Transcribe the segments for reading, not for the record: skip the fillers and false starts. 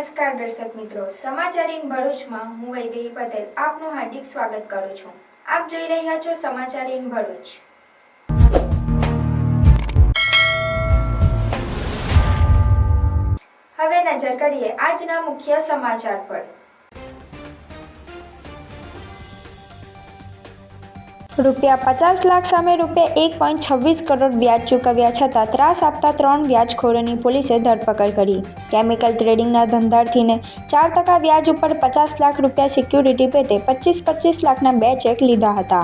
નમસ્કાર દર્શક મિત્રો, સમાચાર ઇન ભરૂચમાં હું વૈદેહી પટેલ આપનું હાર્દિક સ્વાગત કરું છું। આપ જોઈ રહ્યા છો સમાચાર ઇન ભરૂચ। હવે નજર કરીએ આજના મુખ્ય સમાચાર પર। ₹50 લાખ સામે ₹1.26 કરોડ વ્યાજ ચૂકવ્યા છતાં ત્રાસ આપતા 3 વ્યાજખોરોની પોલીસે ધરપકડ કરી। કેમિકલ ટ્રેડિંગના ધંધાર્થીને 4% વ્યાજ ઉપર ₹50 લાખ સિક્યુરિટી પેટે 25 લાખના 2 ચેક લીધા હતા।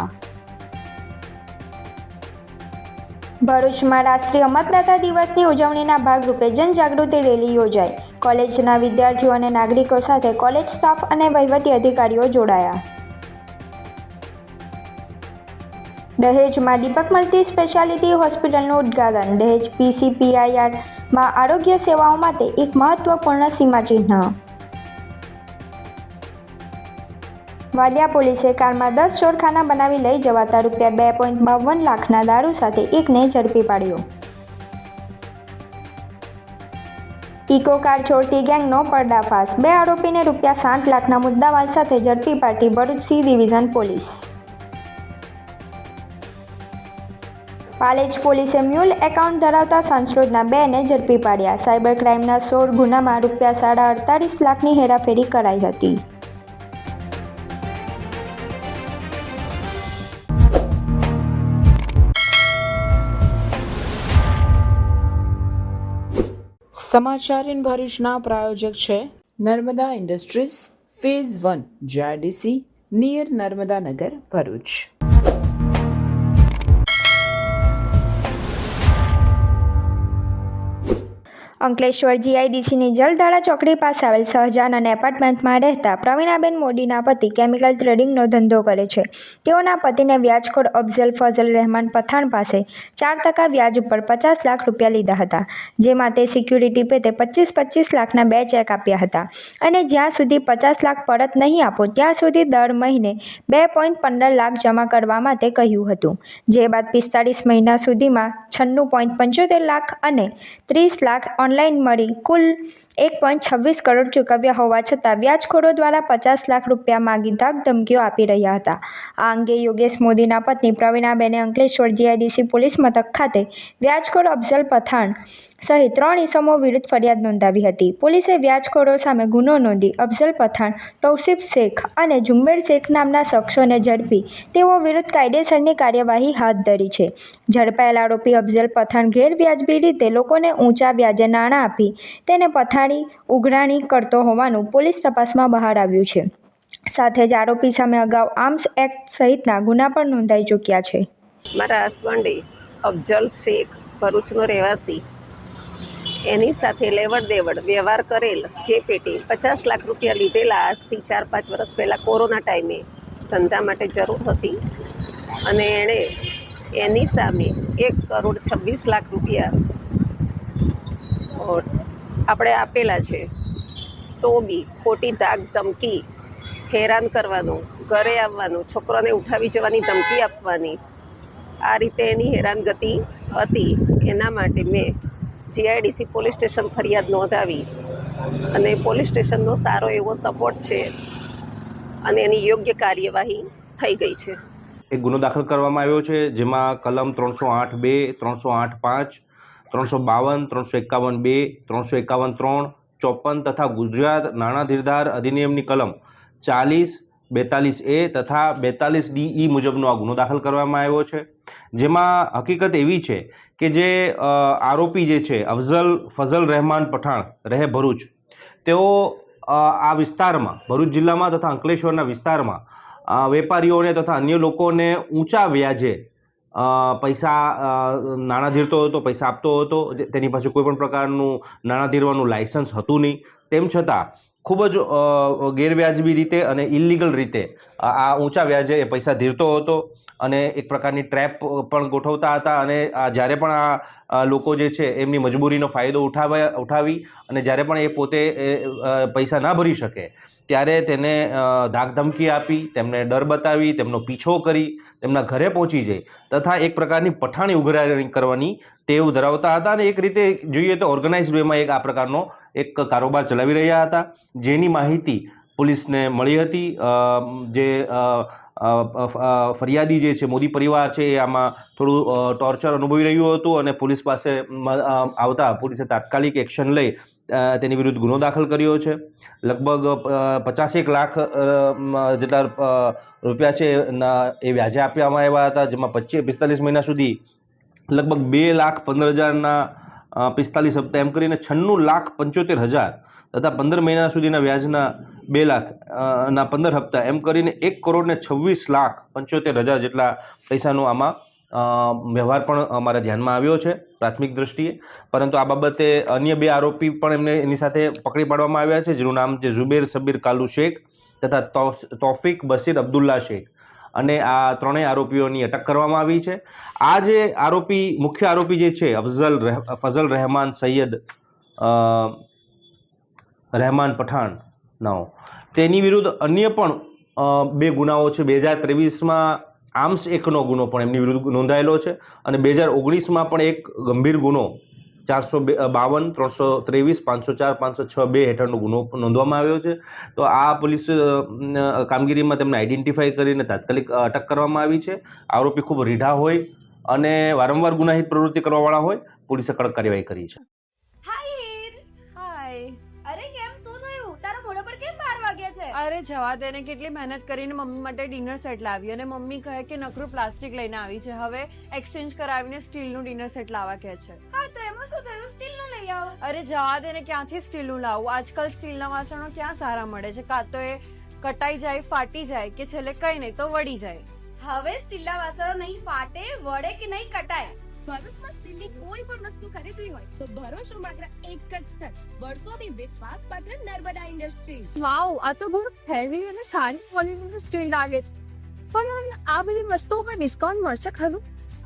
ભરૂચમાં રાષ્ટ્રીય મતદાતા દિવસની ઉજવણીના ભાગરૂપે જનજાગૃતિ રેલી યોજાઈ। કોલેજના વિદ્યાર્થીઓ અને નાગરિકો સાથે કોલેજ સ્ટાફ અને વહીવટી અધિકારીઓ જોડાયા। દહેજમાં દીપક મલ્ટી સ્પેશિયાલિટી હોસ્પિટલનું ઉદ્ઘાટન। દહેજ PCPIRમાં આરોગ્ય સેવાઓ માટે એક મહત્વપૂર્ણ સીમાચિહ્ન। વાલિયા પોલીસે કારમાં 10 ચોરખાના બનાવી લઈ જવાતા ₹2.52 લાખના દારૂ સાથે એકને ઝડપી પાડ્યો। ઇકો કાર ચોરતી ગેંગનો પર્દાફાશ। 2 આરોપીને ₹60 લાખના મુદ્દામાલ સાથે ઝડપી પાડતી Bharuch C division police. Palej પોલીસે મ્યુલ એકાઉન્ટ ધરાવતા સંસ્કૃતના 2ને ઝડપી પાડ્યા। સાયબર ક્રાઇમના 16 ગુનામાં ₹48 લાખની હેરાફેરી કરાઈ હતી। સમાચાર ઇન ભરૂચના પ્રાયોજક છે Narmada industries phase 1 JIDC near Narmada Nagar Bharuch. Ankleshwar GIDCની જલધારા ચોકડી પાસે આવેલ શહજાન અને એપાર્ટમેન્ટમાં રહેતા પ્રવીણાબેન મોદીના પતિ કેમિકલ ટ્રેડિંગનો ધંધો કરે છે। તેઓના પતિને વ્યાજખોર અફઝલ ફઝલ રહેમાન પઠાણ પાસે 4% વ્યાજ ઉપર ₹50 લાખ લીધા હતા, જેમાં તે સિક્યુરિટી પેટે 25 લાખના 2 ચેક આપ્યા હતા અને જ્યાં સુધી 50 લાખ પરત નહીં આપો ત્યાં સુધી દર મહિને 2.15 લાખ જમા કરવા માટે કહ્યું હતું। જે બાદ 45 મહિના સુધીમાં 96.75 લાખ અને 30 લાખ ઓનલાઈન મળી કુલ ₹1.26 કરોડ ચૂકવ્યા હોવા છતાં વ્યાજખોરો દ્વારા ₹50 લાખ માગી ધાક ધમકીઓ આપી રહ્યા હતા। આ અંગે યોગેશ મોદીના પત્ની પ્રવીણાબેને અંકલેશ્વર GIDC પોલીસ મથક ખાતે વ્યાજખોર અફઝલ પઠાણ સહિત 3 ઇસમો વિરુદ્ધ ફરિયાદ નોંધાવી હતી। પોલીસે વ્યાજખોરો સામે ગુનો નોંધી અફઝલ પઠાણ, તૌસીફ શેખ અને ઝુંબેર શેખ નામના શખ્સોને ઝડપી તેઓ વિરુદ્ધ કાયદેસરની કાર્યવાહી હાથ ધરી છે। ઝડપાયેલ આરોપી અફઝલ પઠાણ ગેરવ્યાજબી રીતે લોકોને ઊંચા વ્યાજે નાણાં આપી તેને પથારી ઉઘરાણી કરતો હોવાનું પોલીસ તપાસમાં બહાર આવ્યું છે। સાથે જ આરોપી સામે અગાઉ આર્મ્સ એક્ટ સહિતના ગુના પણ નોંધાઈ ચૂક્યા છે। મારા હસબન્ડે અફઝલ શેખ ભરૂચનો રહેવાસી એની સાથે લેવડ દેવડ વ્યવહાર કરેલ જે પેટે ₹50 લાખ લીધેલા આજથી 4-5 વર્ષ પહેલાં કોરોના ટાઈમે ધંધા માટે જરૂર હતી અને એણે એની સામે ₹1.26 લાખ આપણે આપેલા છે, તો બી ખોટી ધાક ધમકી, હેરાન કરવાનું, ઘરે આવવાનું, છોકરાને ઉઠાવી જવાની ધમકી આપવાની, આ રીતે એની હેરાનગતિ હતી। એના માટે મેં GIDC પોલીસ સ્ટેશન ફરિયાદ નોંધાવી અને પોલીસ સ્ટેશનનો સારો એવો સપોર્ટ છે અને એની યોગ્ય કાર્યવાહી થઈ ગઈ છે। એક ગુનો દાખલ કરવામાં આવ્યો છે, જેમાં કલમ 308(2), 308(5), 352, 351(2), 351(3), 54 તથા ગુજરાત નાણાં ધીરધાર અધિનિયમની કલમ 40, 42A તથા 42DE મુજબનો આ ગુનો દાખલ કરવામાં આવ્યો છે। જેમાં હકીકત એવી છે કે જે આરોપી જે છે અફઝલ ફઝલ રહેમાન પઠાણ રહે ભરૂચ, તેઓ આ વિસ્તારમાં ભરૂચ જિલ્લામાં તથા અંકલેશ્વરના વિસ્તારમાં વેપારીઓને તથા અન્ય લોકોને ઊંચા વ્યાજે પૈસા નાણાં ધીરતો હતો, પૈસા આપતો હતો। તેની પાસે કોઈ પણ પ્રકારનું નાણાં ધીરવાનું લાયસન્સ હતું નહીં, તેમ છતાં ખૂબ જ ગેરવ્યાજબી રીતે અને ઇલીગલ રીતે આ ઊંચા વ્યાજે એ પૈસા ધીરતો હતો અને એક પ્રકારની ટ્રેપ પણ ગોઠવતા હતા અને જ્યારે પણ આ લોકો જે છે એમની મજબૂરીનો ફાયદો ઉઠાવી અને જ્યારે પણ એ પોતે પૈસા ના ભરી શકે ત્યારે તેને ધાકધમકી આપી, તેમને ડર બતાવી, તેમનો પીછો કરી, તેમના ઘરે પહોંચી જાય તથા એક પ્રકારની પઠાણી ઉઘરાણી કરવાની ટેવ ધરાવતા હતા અને એક રીતે જોઈએ તો ઓર્ગેનાઇઝ વેમાં એક આ પ્રકારનો એક કારોબાર ચલાવી રહ્યા હતા, જેની માહિતી પોલીસને મળી હતી. જે ફરિયાદી જે છે મોદી પરિવાર છે એ આમાં થોડું ટોર્ચર અનુભવી રહ્યું હતું અને પોલીસ પાસે આવતા પોલીસે તાત્કાલિક એક્શન લઈ તેની વિરુદ્ધ ગુનો દાખલ કર્યો છે. લગભગ 50 લાખ જેટલા રૂપિયા છે એ વ્યાજે આપવામાં આવ્યા હતા, જેમાં 45 મહિના સુધી લગભગ 2,15,000ના 45 હપ્તા એમ કરીને 96,75,000 તથા 15 મહિના સુધીના વ્યાજના 2 લાખના 15 હપ્તા એમ કરીને 1,26,75,000 જેટલા પૈસાનો આમાં વ્યવહાર પણ અમારા ધ્યાનમાં આવ્યો છે પ્રાથમિક દ્રષ્ટિએ. પરંતુ આ બાબતે અન્ય 2 આરોપી પણ એની સાથે પકડી પાડવામાં આવ્યા છે, જેનું નામ છે ઝુબેર સબીર કાલુ શેખ તથા તૌફિક બશીર અબ્દુલ્લા શેખ, અને આ ત્રણેય આરોપીઓની અટક કરવામાં આવી છે. આ જે મુખ્ય આરોપી જે છે ફઝલ રહેમાન સૈયદ રહેમાન પઠાણનો, તેની વિરુદ્ધ અન્ય પણ 2 ગુનાઓ છે. 2023માં આર્મ્સ એક્ટનો ગુનો પણ એમની વિરુદ્ધ નોંધાયેલો છે અને 2019માં પણ એક ગંભીર ગુનો 452, 323, 504, 506 હેઠળનો ગુનો નોંધવામાં આવ્યો છે. તો આ પોલીસ કામગીરીમાં તેમને આઈડેન્ટિફાઈ કરીને તાત્કાલિક અટક કરવામાં આવી છે. આરોપી ખૂબ રીઢા હોય અને વારંવાર ગુનાહિત પ્રવૃત્તિ કરવાવાળા હોય, પોલીસે કડક કાર્યવાહી કરી છે. અરે કેમ શું થયું? તારા મોઢા પર કેમ 12 વાગ્યા છે? અરે જવા દે ને, કેટલી મહેનત કરીને મમ્મી માટે ડિનર સેટ લાવી અને મમ્મી કહે કે નકરું પ્લાસ્ટિક લઈને આવી છે, હવે એક્સચેન્જ કરાવીને સ્ટીલનું ડિનર સેટ લાવવા કહે છે. હા તો એમાં શું થયું? સ્ટીલનું લઈ આવો. અરે જવા દે ને, ક્યાંથી સ્ટીલનું લાવું? આજકાલ સ્ટીલના વાસણો ક્યાં સારા મળે છે? કાં તો એ કટાઈ જાય, ફાટી જાય કે છેલ્લે કઈ નહીં તો વળી જાય. હવે સ્ટીલના વાસણો નહીં ફાટે, વળે કે નહીં કટાય. ભરૂચમાં સ્ટીલની કોઈ પણ વસ્તુ ખરીદવી હોય તો ભરોસો માત્ર એક જ સ્થળ, વર્ષોથી વિશ્વાસપાત્ર નર્મદા ઇન્ડસ્ટ્રીઝ. વાવ, આ તો બહુ હેવી અને સારી ક્વોલિટીનું સ્ટીલ લાગે છે. પણ આ બધી વસ્તુઓ પર ડિસ્કાઉન્ટ મળશે ખરું?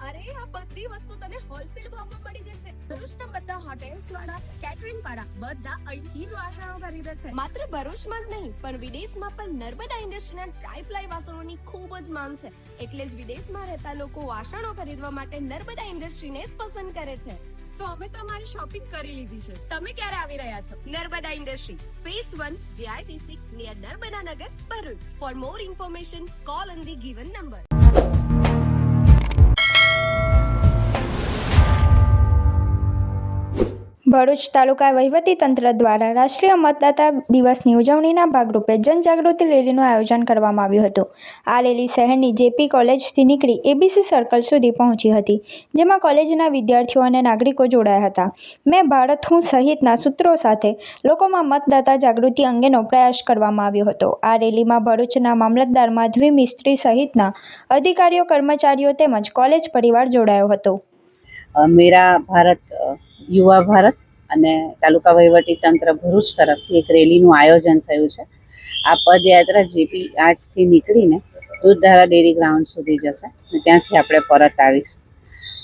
અરે આ બધી વસ્તુ તને હોલસેલ ભાવમાં મળી જશે. ભરૂચના બધા હોટેલ્સ વાળા, કેટરિંગ વાળા બધા અહીંથી જ વાસણો ખરીદે છે. માત્ર ભરૂચમાં જ નહીં પણ વિદેશમાં પણ નર્મદા ઇન્ડસ્ટ્રીના ટ્રાય-પ્લાય વાસણોની ખૂબ જ માંગ છે. એટલે જ વિદેશમાં રહેતા લોકો વાસણો ખરીદવા માટે નર્મદા ઇન્ડસ્ટ્રીને જ પસંદ કરે છે. તો અમે તમારી શોપિંગ કરી લીધી છે. તમે ક્યારે આવી રહ્યા છો? Narmada industry phase 1 GIDC near Narmada Nagar, Bharuch. For more information call on the given number. Bharuch taluka વહીવટીતંત્ર દ્વારા રાષ્ટ્રીય મતદાતા દિવસની ઉજવણીના ભાગરૂપે જનજાગૃતિ રેલીનું આયોજન કરવામાં આવ્યું હતું. આ રેલી શહેરની જેપી કોલેજથી નીકળી એબીસી સર્કલ સુધી પહોંચી હતી, જેમાં કોલેજના વિદ્યાર્થીઓ અને નાગરિકો જોડાયા હતા. મેં ભારત હું સહિતના સૂત્રો સાથે લોકોમાં મતદાતા જાગૃતિ અંગેનો પ્રયાસ કરવામાં આવ્યો હતો. આ રેલીમાં ભરૂચના મામલતદાર માધવી મિસ્ત્રી સહિતના અધિકારીઓ, કર્મચારીઓ તેમજ કોલેજ પરિવાર જોડાયો હતો. મેરા ભારત યુવા ભારત અને તાલુકા વહીવટી તંત્ર ભરૂચ તરફથી એક રેલીનું આયોજન થયું છે. આ પદયાત્રા જેપી આર્ટ્સથી નીકળીને દૂધધારા ડેરી ગ્રાઉન્ડ સુધી જશે અને ત્યાંથી આપણે પરત આવીશું.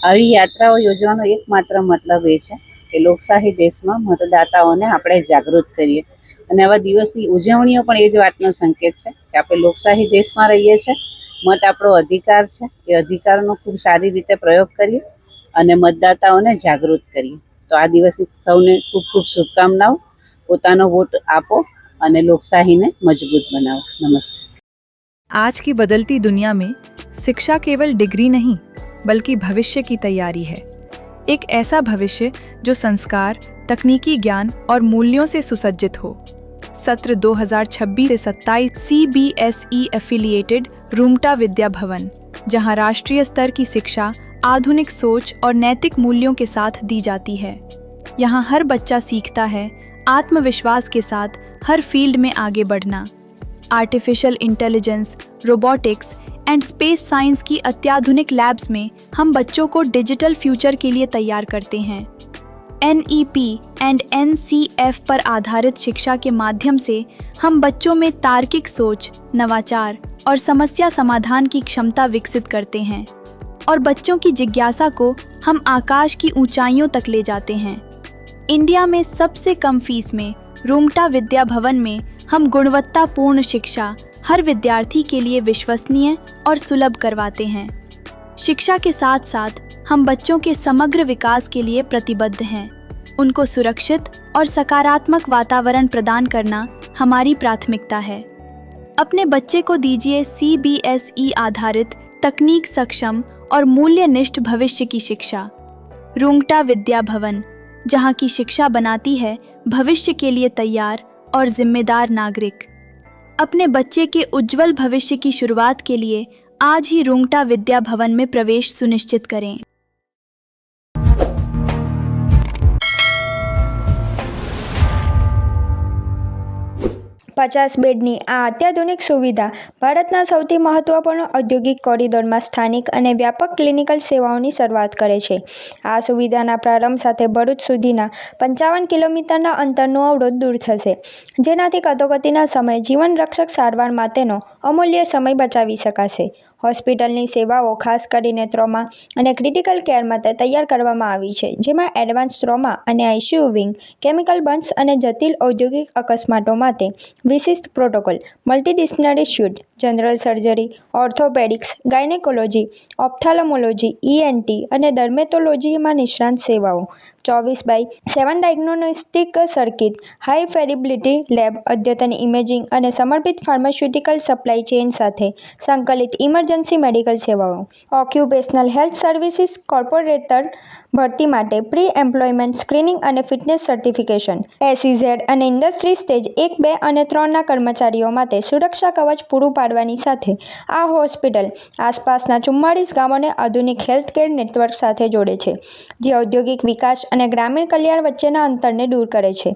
આવી યાત્રાઓ યોજવાનો એકમાત્ર મતલબ એ છે કે લોકશાહી દેશમાં મતદાતાઓને આપણે જાગૃત કરીએ અને આવા દિવસની ઉજવણીઓ પણ એ જ વાતનો સંકેત છે કે આપણે લોકશાહી દેશમાં રહીએ છીએ. મત આપણો અધિકાર છે, એ અધિકારનો ખૂબ સારી રીતે પ્રયોગ કરીએ અને મતદાતાઓને જાગૃત કરીએ. તો આ દિવસની સૌને ખૂબ ખૂબ શુભકામનાઓ. પોતાનો વોટ આપો અને લોકશાહીને મજબૂત બનાવો. નમસ્તે. आज की बदलती दुनिया में शिक्षा केवल डिग्री नहीं बल्कि भविष्य की तैयारी है. एक ऐसा भविष्य जो संस्कार, तकनीकी ज्ञान और मूल्यों से सुसज्जित हो. सत्र 2026 से 27 CBSE एफिलिएटेड रूमटा विद्या भवन, जहां राष्ट्रीय स्तर की शिक्षा आधुनिक सोच और नैतिक मूल्यों के साथ दी जाती है. यहाँ हर बच्चा सीखता है आत्मविश्वास के साथ हर फील्ड में आगे बढ़ना. Artificial intelligence, robotics and space science की अत्याधुनिक लैब्स में हम बच्चों को डिजिटल फ्यूचर के लिए तैयार करते हैं. NEP एंड NCF पर आधारित शिक्षा के माध्यम से हम बच्चों में तार्किक सोच, नवाचार और समस्या समाधान की क्षमता विकसित करते हैं और बच्चों की जिज्ञासा को हम आकाश की ऊंचाइयों तक ले जाते हैं. इंडिया में सबसे कम फीस में रूमटा विद्या भवन में हम गुणवत्तापूर्ण शिक्षा, हर विद्यार्थी के लिए विश्वसनीय और सुलभ करवाते हैं। शिक्षा के साथ साथ हम बच्चों के समग्र विकास के लिए प्रतिबद्ध हैं। उनको सुरक्षित और सकारात्मक वातावरण प्रदान करना हमारी प्राथमिकता है। अपने बच्चे को दीजिए CBSE आधारित तकनीक सक्षम और मूल्यनिष्ठ भविष्य की शिक्षा। रुंगटा विद्या भवन, जहाँ की शिक्षा बनाती है भविष्य के लिए तैयार और जिम्मेदार नागरिक। अपने बच्चे के उज्जवल भविष्य की शुरुआत के लिए आज ही रुंगटा विद्या भवन में प्रवेश सुनिश्चित करें। 50 બેડની આ અત્યાધુનિક સુવિધા ભારતના સૌથી મહત્વપૂર્ણ ઔદ્યોગિક કોરિડોરમાં સ્થાનિક અને વ્યાપક ક્લિનિકલ સેવાઓની શરૂઆત કરે છે. આ સુવિધાના પ્રારંભ સાથે ભરૂચ સુધીના 55 કિલોમીટરના અંતરનો અવરોધ દૂર થશે, જેનાથી કટોકટીના સમયે જીવનરક્ષક સારવાર માટેનો અમૂલ્ય સમય બચાવી શકાશે. હોસ્પિટલની સેવાઓ ખાસ કરીને ટ્રોમા અને ક્રિટિકલ કેર માટે તૈયાર કરવામાં આવી છે, જેમાં એડવાન્સ ટ્રોમા અને ICU વિંગ, કેમિકલ બર્ન્સ અને જટિલ ઔદ્યોગિક અકસ્માતો માટે વિશિષ્ટ protocol, multidisciplinary suite, general surgery, orthopaedics, gynaecology, ophthalmology, ENT અને ડર્મેટોલોજીમાં નિષ્ણાત સેવાઓ, 24/7 ડાયગ્નોસ્ટિક સર્કિટ, હાઈ ફેરિબિલિટી લેબ, અદ્યતન ઇમેજિંગ અને સમર્પિત ફાર્માસ્યુટિકલ સપ્લાય ચેઇન સાથે સંકલિત ઇમરજન્સી મેડિકલ સેવાઓ, ઓક્યુપેશનલ હેલ્થ સર્વિસીસ કોર્પોરેટર ભરતી માટે પ્રી એમ્પ્લોયમેન્ટ સ્ક્રીનિંગ અને ફિટનેસ સર્ટિફિકેશન, SEZ અને ઇન્ડસ્ટ્રી સ્ટેજ 1, 2 અને 3ના કર્મચારીઓ માટે સુરક્ષા કવચ પૂરું પાડવાની સાથે આ હોસ્પિટલ આસપાસના 44 ગામોને આધુનિક હેલ્થકેર નેટવર્ક સાથે જોડે છે, જે ઔદ્યોગિક વિકાસ અને ગ્રામીણ કલ્યાણ વચ્ચેના અંતરને દૂર કરે છે.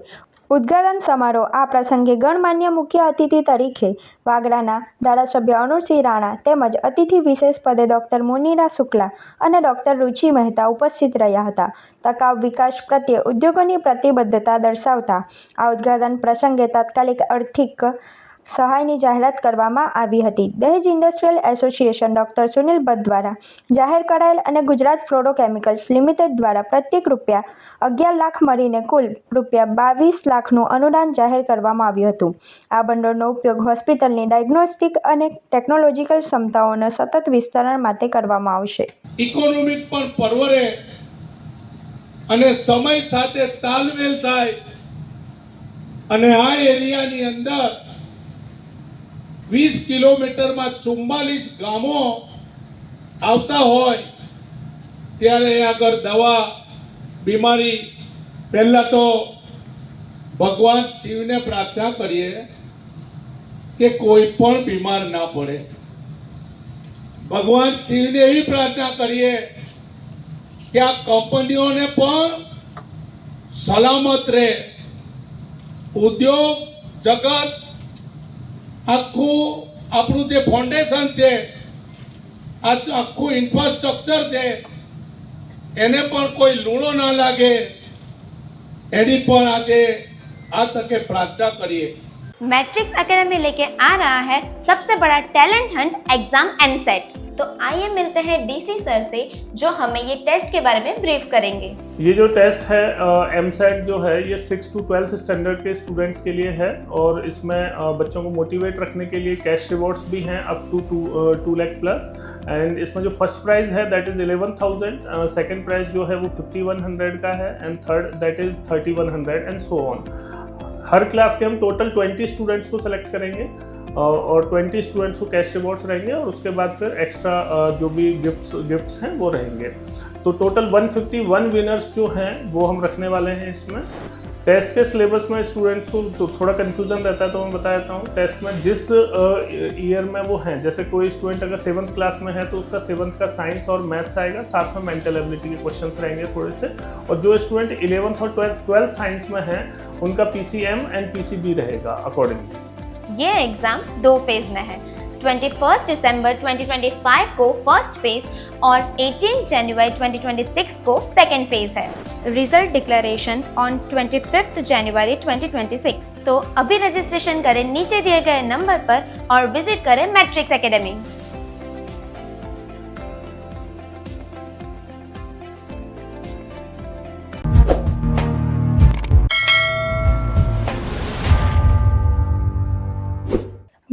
ઉદ્ઘાટન સમારોહ આ પ્રસંગે ગણમાન્ય મુખ્ય અતિથિ તરીકે વાગરાના ધારાસભ્ય અનુરસિંહ રાણા તેમજ અતિથિ વિશેષ પદે ડૉક્ટર મુનિરા શુક્લા અને ડૉક્ટર રુચિ મહેતા ઉપસ્થિત રહ્યા હતા. ટકાઉ વિકાસ પ્રત્યે ઉદ્યોગોની પ્રતિબદ્ધતા દર્શાવતા આ ઉદ્ઘાટન પ્રસંગે તાત્કાલિક આર્થિક સહાયની જાહેરાત કરવામાં આવી હતી. દહેજ industrial association doctor Sunil Bhatt દ્વારા જાહેર કરાયેલ અને ગુજરાત ફ્લોરોકેમિકલ્સ લિમિટેડ દ્વારા પ્રત્યેક ₹11 લાખ મળીને કુલ ₹22 લાખનું અનુદાન જાહેર કરવામાં આવ્યું હતું. આ ભંડોળનો ઉપયોગ હોસ્પિટલની ડાયગ્નોસ્ટિક અને ટેકનોલોજીકલ ક્ષમતાઓના સતત વિસ્તરણ માટે કરવામાં આવશે. ઇકોનોમિક પણ પરવડે અને સમય સાથે તાલમેલ થાય અને આ એરિયાની અંદર 20 કિલોમીટરમાં 44 ગામો આવતા હોય ત્યારે આગળ દવા બીમારી પહેલાં તો ભગવાન શિવને પ્રાર્થના કરીએ કે કોઈ પણ બીમાર ના પડે. ભગવાન શિવને એવી પ્રાર્થના કરીએ કે આ કંપનીઓને પણ સલામત રહે, ઉદ્યોગ જગત આખું આપણું જે ફાઉન્ડેશન છે, આ આખું ઇન્ફ્રાસ્ટ્રક્ચર છે, એને પણ કોઈ લૂણો ના લાગે એની પણ આજે આ તકે પ્રાર્થના કરીએ. मैट्रिक्स एकेडमी लेके आ रहा है सबसे बड़ा टैलेंट हंट एग्जाम एमसेट। तो आइए मिलते हैं डीसी सर से जो हमें ये टेस्ट के बारे में ब्रीफ करेंगे। ये जो टेस्ट है एमसेट जो है ये 6 to 12th स्टैंडर्ड के स्टूडेंट्स के लिए है और इसमें बच्चों को मोटिवेट रखने के लिए कैश रिवॉर्ड्स भी हैं up to 2 lakh plus. And इसमें जो फर्स्ट प्राइज़ है दैट इज़ 11,000, सेकंड प्राइज़ जो है वो 5,100 का है and third that is 3,100 and so on. हर क्लास के हम टोटल 20 स्टूडेंट्स को सेलेक्ट करेंगे और 20 स्टूडेंट्स को कैश रिवॉर्ड्स रहेंगे और उसके बाद फिर एक्स्ट्रा जो भी गिफ्ट्स हैं वो रहेंगे। तो टोटल 151 विनर्स जो हैं वो हम रखने वाले हैं इसमें। टेस्ट के सिलेबस में स्टूडेंट्स को तो थोड़ा कन्फ्यूज़न रहता है, तो मैं बता देता हूँ। टेस्ट में जिस ईयर में वो हैं, जैसे कोई स्टूडेंट अगर 7th क्लास में है तो उसका 7th का साइंस और मैथ्स आएगा, साथ में मेंटल एबिलिटी के क्वेश्चंस रहेंगे थोड़े से। और जो स्टूडेंट 11th और 12th साइंस में हैं उनका PCM एंड PCB रहेगा अकॉर्डिंगली। ये एग्जाम 2 फेज में है। 21 दिसंबर 2025 को फर्स्ट फेज और 18 जनवरी 2026 को सेकेंड फेज है। रिजल्ट डिक्लेरेशन ऑन 25 जनवरी 2026। तो अभी रजिस्ट्रेशन करें नीचे दिए गए नंबर पर और विजिट करें मैट्रिक्स एकेडमी।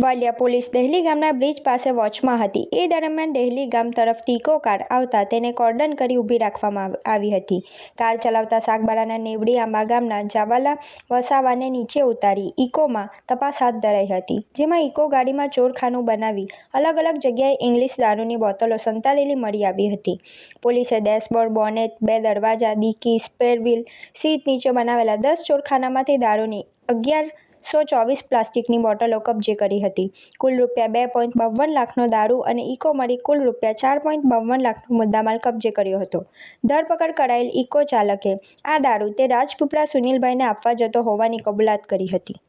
વાલિયા પોલીસ દહેલી ગામના બ્રિજ પાસે વોચમાં હતી. એ દરમિયાન દહેલી ગામ તરફથી ઇકો કાર આવતા તેને કોર્ડન કરી ઊભી રાખવામાં આવી હતી. કાર ચલાવતા સાગબારાના નેવડી આંબા ગામના જાવાલા વસાવાને નીચે ઉતારી ઇકોમાં તપાસ હાથ ધરાઈ હતી, જેમાં ઇકો ગાડીમાં ચોરખાનું બનાવી અલગ અલગ જગ્યાએ ઇંગ્લિશ દારૂની બોટલો સંતાડેલી મળી આવી હતી. પોલીસે ડેશબોર્ડ, બોનેટ, 2 દરવાજા, ડિક્કી, સ્પેર વ્હીલ, સીટ નીચે બનાવેલા 10 ચોરખાનામાંથી દારૂની 1124 પ્લાસ્ટિકની બોટલો કબજે કરી હતી. કુલ રૂપિયા 2.52 લાખનો દારૂ અને ઇકો મળી કુલ રૂપિયા 4.52 લાખનો મુદ્દામાલ કબજે કર્યો હતો. ધરપકડ કરાયેલ ઇકો ચાલકે આ દારૂ તે રાજપીપળા સુનિલભાઈને આપવા જતો હોવાની કબૂલાત કરી હતી.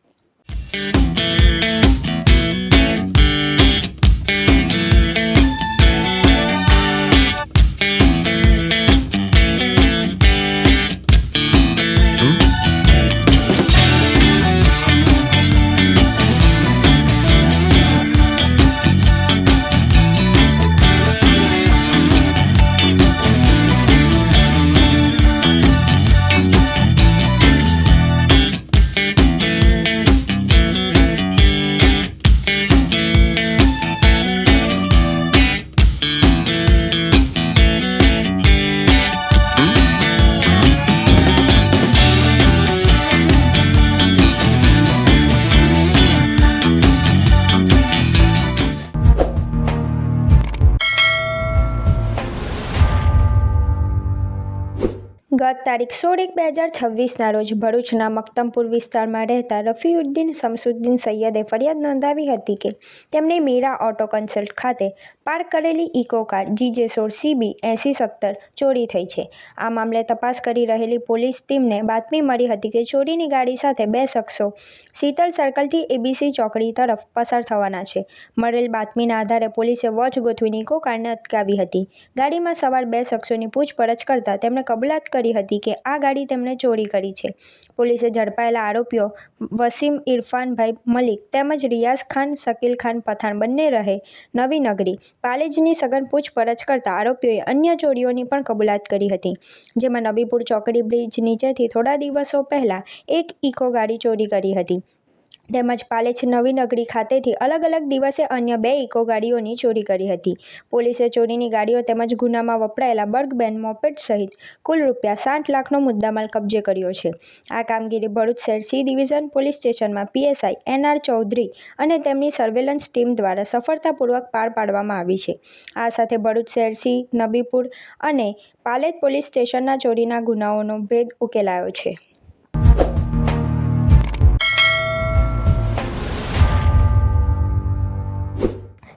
ગત તારીખ 16/1/2026ના રોજ ભરૂચના મક્તમપુર વિસ્તારમાં રહેતા રફીઉદ્દીન શમસુદ્દીન સૈયદે ફરિયાદ નોંધાવી હતી કે તેમની મીરા ઓટો કન્સલ્ટ ખાતે પાર્ક કરેલી ઇકો કાર GJ16CB 8070 ચોરી થઈ છે. આ મામલે તપાસ કરી રહેલી પોલીસ ટીમને બાતમી મળી હતી કે ચોરીની ગાડી સાથે 2 શખ્સો શીતલ સર્કલથી ABC ચોકડી તરફ પસાર થવાના છે. મળેલ બાતમીના આધારે પોલીસે વોચ ગોઠવીને ઇકો કારને અટકાવી હતી. ગાડીમાં સવાર 2 શખ્સોની પૂછપરછ કરતા તેમણે કબૂલાત કરી હતી કે આ ગાડી તેમણે ચોરી કરી છે. પોલીસે ઝડપાયેલા આરોપીઓ વસીમ ઇરફાનભાઈ મલિક તેમજ રિયાઝ ખાન શકીલ ખાન પઠાણ બંને રહે નવી નગરી પાલેજની સઘન પૂછપરછ કરતા આરોપીઓએ અન્ય ચોરીઓની પણ કબૂલાત કરી હતી, જેમાં નબીપુર ચોકડી બ્રિજ નીચેથી થોડા દિવસો પહેલા એક ઇકો ગાડી ચોરી કરી હતી તેમજ પાલેજ નવી નગરી ખાતેથી અલગ અલગ દિવસે અન્ય 2 ઇકો ગાડીઓની ચોરી કરી હતી. પોલીસે ચોરીની ગાડીઓ તેમજ ગુનામાં વપરાયેલા બર્ગબેન મોપેડ સહિત કુલ રૂપિયા 60 લાખનો મુદ્દામાલ કબજે કર્યો છે. આ કામગીરી ભરૂચ શહેર C ડિવિઝન પોલીસ સ્ટેશનમાં PSI NR ચૌધરી અને તેમની સર્વેલન્સ ટીમ દ્વારા સફળતાપૂર્વક પાર પાડવામાં આવી છે. આ સાથે ભરૂચ શહેર C, નબીપુર અને પાલેજ પોલીસ સ્ટેશનના ચોરીના ગુનાઓનો ભેદ ઉકેલાયો છે.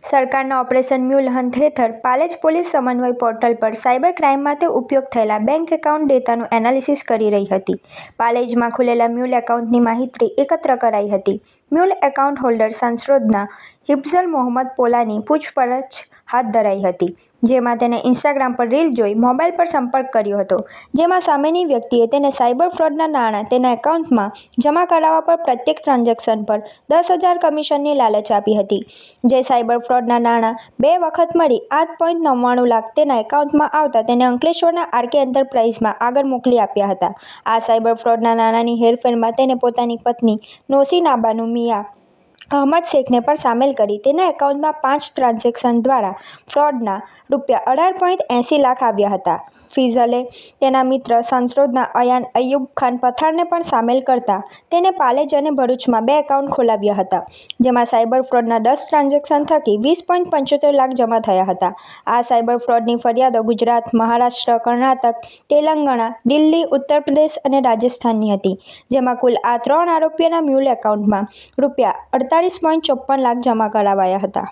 સરકારના ઓપરેશન મ્યુલ હંત હેઠળ પાલેજ પોલીસ સમન્વય પોર્ટલ પર સાયબર ક્રાઇમ માટે ઉપયોગ થયેલા બેંક એકાઉન્ટ ડેટાનું એનાલિસિસ કરી રહી હતી. પાલેજમાં ખુલેલા મ્યુલ એકાઉન્ટની માહિતી એકત્ર કરાઈ હતી. મ્યુલ એકાઉન્ટ હોલ્ડર સંશોધના હિફઝલ મોહમ્મદ પોલાની પૂછપરછ હાથ ધરાઈ હતી, જેમાં તેને ઇન્સ્ટાગ્રામ પર રીલ જોઈ મોબાઈલ પર સંપર્ક કર્યો હતો, જેમાં સામેની વ્યક્તિએ તેને સાયબર ફ્રોડના નાણાં તેના એકાઉન્ટમાં જમા કરાવવા પર પ્રત્યેક ટ્રાન્ઝેક્શન પર 10,000 કમિશનની લાલચ આપી હતી. જે સાયબર ફ્રોડના નાણાં 2 વખત મળી 8.99 લાખ તેના એકાઉન્ટમાં આવતા તેને અંકલેશ્વરના RK એન્ટરપ્રાઇઝમાં આગળ મોકલી આપ્યા હતા. આ સાયબર ફ્રોડના નાણાંની હેરફેરમાં તેને પોતાની પત્ની નોશીના બાનુ મિયા અહમદ શેખને પણ સામેલ કરી તેના એકાઉન્ટમાં 5 ટ્રાન્ઝેક્શન દ્વારા ફ્રોડના રૂપિયા 18.80 લાખ આવ્યા હતા. ફિઝલે તેના મિત્ર સંશોધના અયાન અયુબ ખાન પઠાણને પણ સામેલ કરતા તેને પાલેજ અને ભરૂચમાં 2 એકાઉન્ટ ખોલાવ્યા હતા, જેમાં સાયબર ફ્રોડના 10 ટ્રાન્ઝેક્શન થકી 20.75 લાખ જમા થયા હતા. આ સાયબર ફ્રોડની ફરિયાદો ગુજરાત, મહારાષ્ટ્ર, કર્ણાટક, તેલંગાણા, દિલ્હી, ઉત્તર પ્રદેશ અને રાજસ્થાનની હતી, જેમાં કુલ આ 3 આરોપીઓના મ્યુલ એકાઉન્ટમાં રૂપિયા 48.54 લાખ જમા કરાવાયા હતા.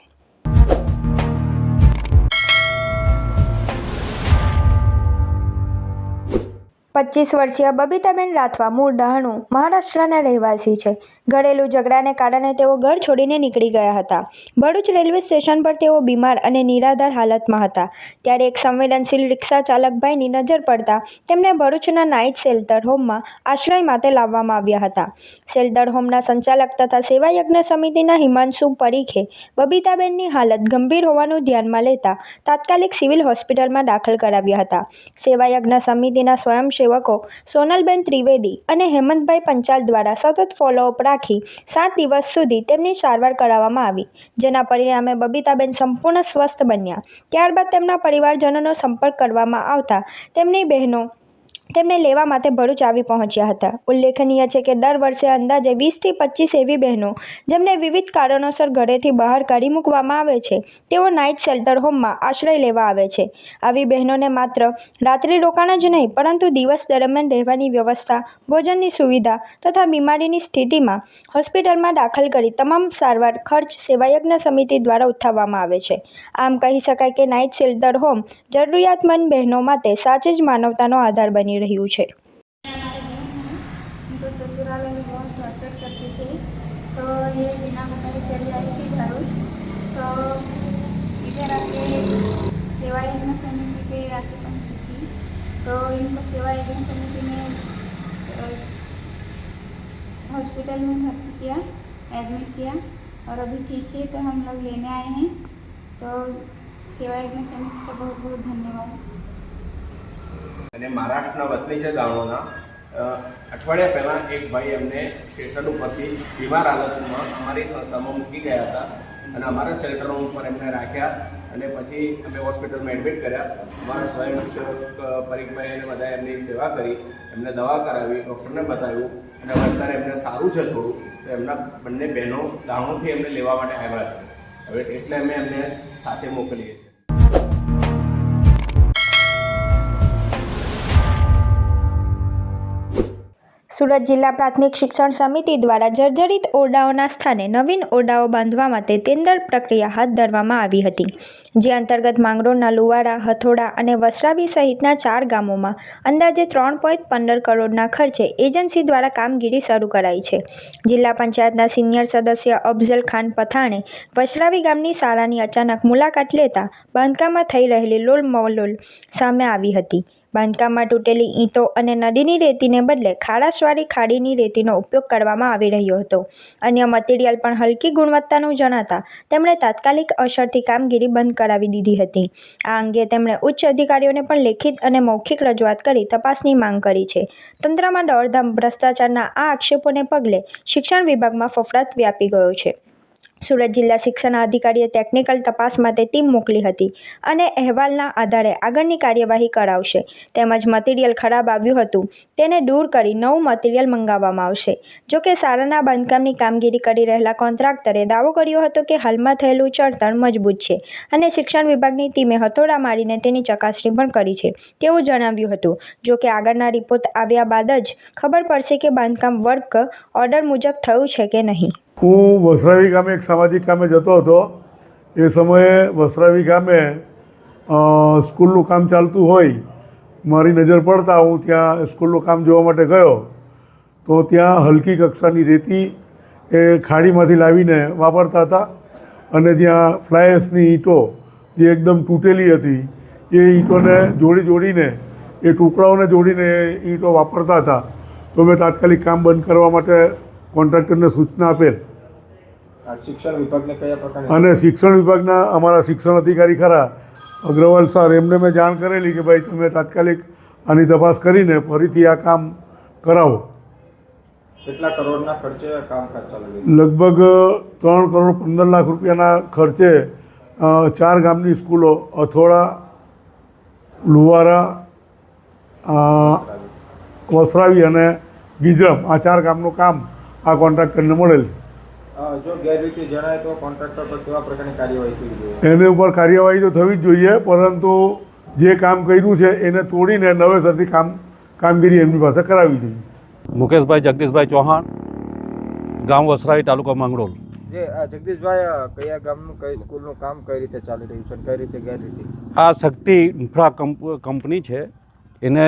પચીસ વર્ષીય બબીતાબેન રાઠવા મૂળ ડહાણુ મહારાષ્ટ્રના રહેવાસી છે. ઘરેલું ઝઘડાને કારણે તેઓ ઘર છોડીને નીકળી ગયા હતા. ભરૂચ રેલવે સ્ટેશન પર તેઓ બીમાર અને નિરાધાર હાલતમાં હતા, ત્યારે એક સંવેદનશીલ રિક્ષા ચાલક ભાઈની નજર પડતા તેમને ભરૂચના નાઇટ શેલ્ટર હોમમાં આશ્રય માટે લાવવામાં આવ્યા હતા. શેલ્ટર હોમના સંચાલક તથા સેવાયજ્ઞ સમિતિના હિમાંશુ પરીખે બબીતાબેનની હાલત ગંભીર હોવાનું ધ્યાનમાં લેતા તાત્કાલિક સિવિલ હોસ્પિટલમાં દાખલ કરાવ્યા હતા. સેવાયજ્ઞ સમિતિના સ્વયંસેવકો સોનલબેન ત્રિવેદી અને હેમંતભાઈ પંચાલ દ્વારા સતત ફોલોઅપ રાખી રાખી 7 દિવસ સુધી તેમની સારવાર કરાવવામાં આવી, જેના પરિણામે બબીતાબેન સંપૂર્ણ સ્વસ્થ બન્યા. ત્યારબાદ તેમના પરિવારજનોનો સંપર્ક કરવામાં આવતા તેમની બહેનો તેમને લેવા માટે ભરૂચ આવી પહોંચ્યા હતા. ઉલ્લેખનીય છે કે દર વર્ષે અંદાજે 20 થી 25 એવી બહેનો જેમને વિવિધ કારણોસર ઘરેથી બહાર કાઢી મૂકવામાં આવે છે, તેઓ નાઇટ શેલ્ટર હોમમાં આશ્રય લેવા આવે છે. આવી બહેનોને માત્ર રાત્રિ રોકાણ જ નહીં પરંતુ દિવસ દરમિયાન રહેવાની વ્યવસ્થા, ભોજનની સુવિધા તથા બીમારીની સ્થિતિમાં હોસ્પિટલમાં દાખલ કરી તમામ સારવાર ખર્ચ સેવાયજ્ઞ સમિતિ દ્વારા ઉઠાવવામાં આવે છે. આમ કહી શકાય કે નાઇટ શેલ્ટર હોમ જરૂરિયાતમંદ બહેનો માટે સાચે જ માનવતાનો આધાર બની રહ્યું છે. उनको ससुराल वाले बहुत टॉर्चर करते थे, तो ये बिना बताए चली आई थी भरूच. तो इधर आके सेवा यज्ञ समिति पे आके पहुंची थी. तो इनको सेवा यज्ञ समिति ने हॉस्पिटल में भर्ती किया, एडमिट किया और अभी ठीक है. तो हम लोग लेने आए हैं. तो सेवा यज्ञ समिति का बहुत बहुत धन्यवाद. અને મહારાષ્ટ્રના વતની છે દાણોના. અઠવાડિયા પહેલાં એક ભાઈ એમને સ્ટેશન ઉપરથી બીમાર હાલતમાં અમારી સંસ્થામાં મૂકી ગયા હતા અને અમારા શેલ્ટર હોમ ઉપર એમને રાખ્યા અને પછી અમે હોસ્પિટલમાં એડમિટ કર્યા. અમારા સ્વયંસેવક પરીખભાઈ અને બધા એમની સેવા કરી, એમને દવા કરાવી, ડૉક્ટરને બતાવ્યું અને અત્યારે એમને સારું છે થોડું. તો એમના બંને બહેનો દાણોથી એમને લેવા માટે આવ્યા છે. હવે એટલે અમે એમને સાથે મોકલીએ છીએ. સુરત જિલ્લા પ્રાથમિક શિક્ષણ સમિતિ દ્વારા જર્જરિત ઓરડાઓના સ્થાને નવીન ઓરડાઓ બાંધવા માટે ટેન્ડર પ્રક્રિયા હાથ ધરવામાં આવી હતી, જે અંતર્ગત માંગરોળના લુવાડા, હથોડા અને વસરાવી સહિતના 4 ગામોમાં અંદાજે 3.15 કરોડના ખર્ચે એજન્સી દ્વારા કામગીરી શરૂ કરાઈ છે. જિલ્લા પંચાયતના સિનિયર સદસ્ય અફઝલ ખાન પઠાણે વસરાવી ગામની શાળાની અચાનક મુલાકાત લેતા બાંધકામમાં થઈ રહેલી લોલમલોલ સામે આવી હતી. બાંધકામમાં તૂટેલી ઈંટો અને નદીની રેતીને બદલે ખાડાશવાળી ખાડીની રેતીનો ઉપયોગ કરવામાં આવી રહ્યો હતો. અન્ય મટીરીયલ પણ હલકી ગુણવત્તાનું જણાતા તેમણે તાત્કાલિક અસરથી કામગીરી બંધ કરાવી દીધી હતી. આ અંગે તેમણે ઉચ્ચ અધિકારીઓને પણ લેખિત અને મૌખિક રજૂઆત કરી તપાસની માંગ કરી છે. તંત્રમાં દોડધામ ભ્રષ્ટાચારના આ આક્ષેપોને પગલે શિક્ષણ વિભાગમાં ફફડાટ વ્યાપી ગયો છે. સુરત જિલ્લા શિક્ષણ અધિકારીએ ટેકનિકલ તપાસ માટે ટીમ મોકલી હતી અને અહેવાલના આધારે આગળની કાર્યવાહી કરાવશે. તેમજ મટીરીયલ ખરાબ આવ્યું હતું તેને દૂર કરી નવું મટીરીયલ મંગાવવામાં આવશે. જોકે શાળાના બાંધકામની કામગીરી કરી રહેલા કોન્ટ્રાક્ટરે દાવો કર્યો હતો કે હાલમાં થયેલું ચણતર મજબૂત છે અને શિક્ષણ વિભાગની ટીમે હથોડા મારીને તેની ચકાસણી પણ કરી છે તેવું જણાવ્યું હતું. જોકે આગળના રિપોર્ટ આવ્યા બાદ જ ખબર પડશે કે બાંધકામ વર્ક ઓર્ડર મુજબ થયું છે કે નહીં. હું વસરાવી ગામે એક સામાજિક કામે જતો હતો. એ સમયે વસરાવી ગામે સ્કૂલનું કામ ચાલતું હોય, મારી નજર પડતા હું ત્યાં સ્કૂલનું કામ જોવા માટે ગયો તો ત્યાં હલકી કક્ષાની રેતી એ ખાડીમાંથી લાવીને વાપરતા હતા અને ત્યાં ફ્લાયર્સની ઈંટો જે એકદમ તૂટેલી હતી એ ઈંટોને જોડીને એ ટુકડાઓને જોડીને ઈંટો વાપરતા હતા. તો મેં તાત્કાલિક કામ બંધ કરવા માટે કોન્ટ્રાક્ટરને સૂચના આપેલ. શિક્ષણ વિભાગને કયા પ્રકારની અને શિક્ષણ વિભાગના અમારા શિક્ષણ અધિકારી ખરા અગ્રવાલ સર, એમને મેં જાણ કરેલી કે ભાઈ તમે તાત્કાલિક આની તપાસ કરીને ફરીથી આ કામ કરાવો. કેટલા કરોડના ખર્ચે કામકાજ ચાલુ છે? લગભગ 3 કરોડ 15 લાખ રૂપિયાના ખર્ચે 4 ગામની સ્કૂલો અથોડા, લુવારા, વસરાવી અને ગીજરમ આ 4 ગામનું કામ આ કોન્ટ્રાક્ટરને મળેલ છે. જો ગેરરીતિ જણાય તો કોન્ટ્રાક્ટર પર કેવા પ્રકારની કાર્યવાહી થવી જોઈએ? એને ઉપર કાર્યવાહી તો થવી જ જોઈએ, પરંતુ જે કામ કર્યું છે એને તોડીને નવેસરથી કામગીરી એમની પાસે કરાવવી જોઈએ. મુકેશભાઈ જગદીશભાઈ ચૌહાણ, ગામ વસરાવી, તાલુકા માંગરોળ. જે જગદીશભાઈ, કયા ગામનું કઈ સ્કૂલનું કામ કઈ રીતે ચાલી રહ્યું છે અને કઈ રીતે ગેરરીતિ? આ શક્તિ ઇન્ફ્રા કંપની છે, એને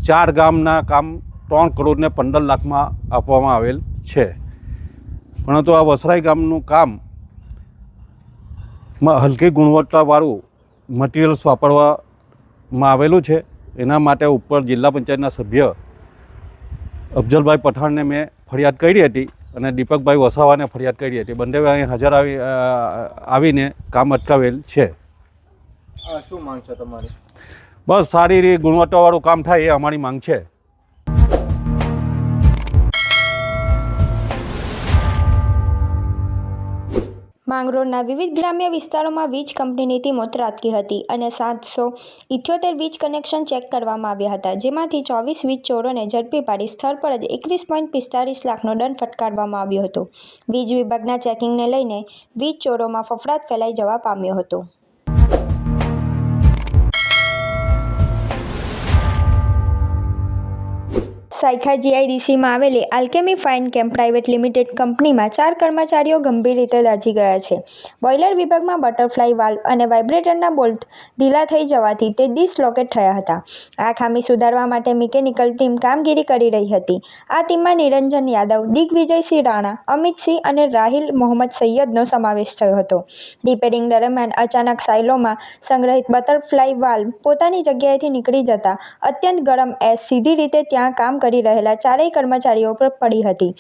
4 ગામના કામ 3 કરોડ ને 15 લાખમાં આપવામાં આવેલ છે. પરંતુ આ વસરાઈ ગામનું કામમાં હલકી ગુણવત્તાવાળું મટીરિયલ્સ વાપરવામાં આવેલું છે. એના માટે ઉપર જિલ્લા પંચાયતના સભ્ય અફઝલભાઈ પઠાણને મેં ફરિયાદ કરી હતી અને દીપકભાઈ વસાવાને ફરિયાદ કરી હતી. બંને અહીં હાજર આવીને કામ અટકાવેલ છે. શું માંગ છે તમારી? બસ સારી ગુણવત્તાવાળું કામ થાય એ અમારી માંગ છે. માંગરોળના વિવિધ ગ્રામ્ય વિસ્તારોમાં વીજ કંપનીની ટીમો ત્રાટકી હતી અને 778 વીજ કનેક્શન ચેક કરવામાં આવ્યા હતા, જેમાંથી 24 વીજ ચોરોને ઝડપી પાડી સ્થળ પર જ 21.45 લાખનો દંડ ફટકારવામાં આવ્યો હતો. વીજ વિભાગના ચેકિંગને લઈને વીજ ચોરોમાં ફફડાટ ફેલાઈ જવા પામ્યો હતો. સાયખા જીઆઈડીસીમાં આવેલી આલ્કેમી ફાઇન કેમ પ્રાઇવેટ લિમિટેડ કંપનીમાં 4 કર્મચારીઓ ગંભીર રીતે દાઝી ગયા છે. બોઇલર વિભાગમાં બટરફ્લાય વાલ્વ અને વાઇબ્રેટરના બોલ્ટ ઢીલા થઈ જવાથી તે ડિસલોકેટ થયા હતા. આ ખામી સુધારવા માટે મિકેનિકલ ટીમ કામગીરી કરી રહી હતી. આ ટીમમાં નિરંજન યાદવ, દિગ્વિજયસિંહ રાણા, અમિતસિંહ અને રાહિલ મોહમ્મદ સૈયદનો સમાવેશ થયો હતો. રિપેરિંગ દરમિયાન અચાનક સાયલોમાં સંગ્રહિત બટરફ્લાય વાલ્વ પોતાની જગ્યાએથી નીકળી જતા અત્યંત ગરમ એશ સીધી રીતે ત્યાં કામ કરી રહેલા ચારેય કર્મચારીઓ પર પડી હતી.